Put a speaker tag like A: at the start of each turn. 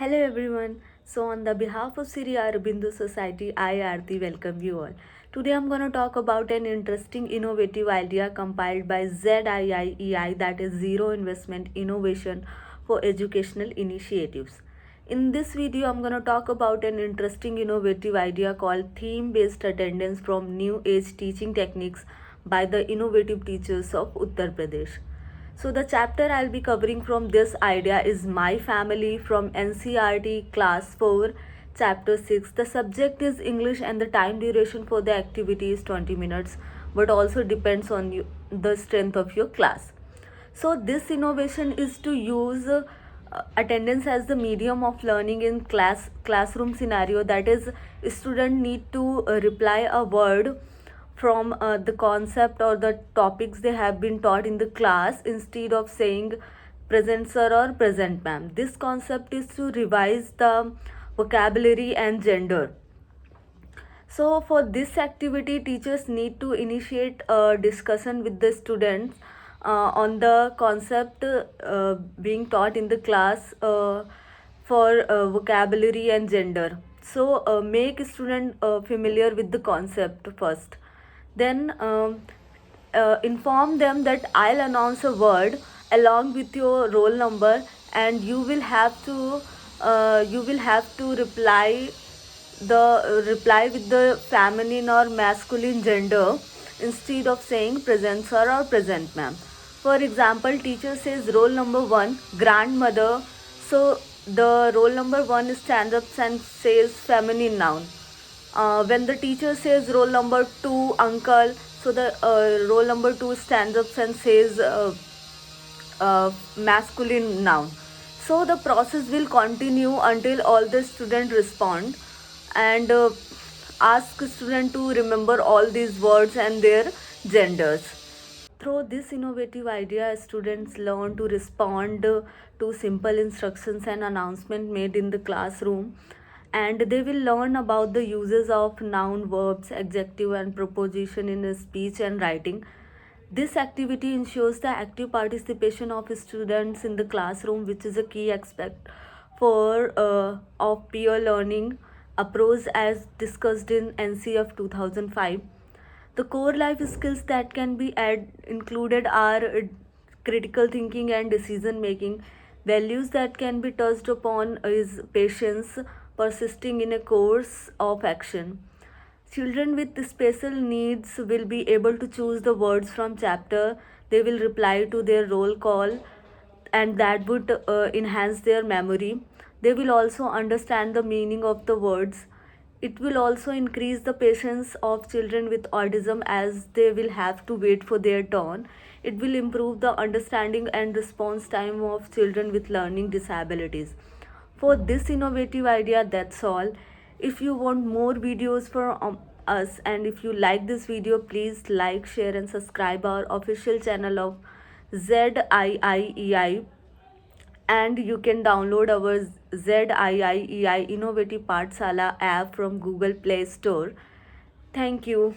A: Hello everyone. So on the behalf of Sri Aurobindo Society, I Aarti welcome you all. Today I'm going to talk about an interesting innovative idea compiled by ZIIEI, that is Zero Investment Innovation for Educational Initiatives. In this video I'm going to talk about an interesting innovative idea called theme based attendance from new age teaching techniques by the innovative teachers of Uttar Pradesh. So the chapter I'll be covering from this idea is My Family from NCERT Class 4, Chapter 6. The subject is English and the time duration for the activity is 20 minutes, but also depends on the strength of your class. So this innovation is to use attendance as the medium of learning in classroom scenario. That is, student need to reply a word from the concept or the topics they have been taught in the class instead of saying present sir or present ma'am. This concept is to revise the vocabulary and gender. So for this activity, teachers need to initiate a discussion with the students on the concept being taught in the class for vocabulary and gender. So make student familiar with the concept first. Then inform them that I'll announce a word along with your roll number, and you will have to reply with the feminine or masculine gender instead of saying present sir or present ma'am. For example, teacher says roll number 1 grandmother, so the roll number 1 stands up and says feminine noun. When the teacher says roll number 2 uncle, so the roll number 2 stands up and says masculine noun. So the process will continue until all the students respond, and ask student to remember all these words and their genders. Through this innovative idea, students learn to respond to simple instructions and announcements made in the classroom, and they will learn about the uses of noun, verbs, adjective, and preposition in speech and writing. This activity ensures the active participation of students in the classroom, which is a key aspect for of peer learning approach as discussed in NCF 2005. The core life skills that can be included are critical thinking and decision making. Values that can be touched upon is patience, persisting in a course of action. Children with special needs will be able to choose the words from chapter. They will reply to their roll call, and that would enhance their memory. They will also understand the meaning of the words. It will also increase the patience of children with autism as they will have to wait for their turn. It will improve the understanding and response time of children with learning disabilities. For this innovative idea, that's all. If you want more videos from us, and if you like this video, please like, share, and subscribe our official channel of ZIIEI, and you can download our ZIIEI Innovative Pathshala app from Google Play Store. Thank you.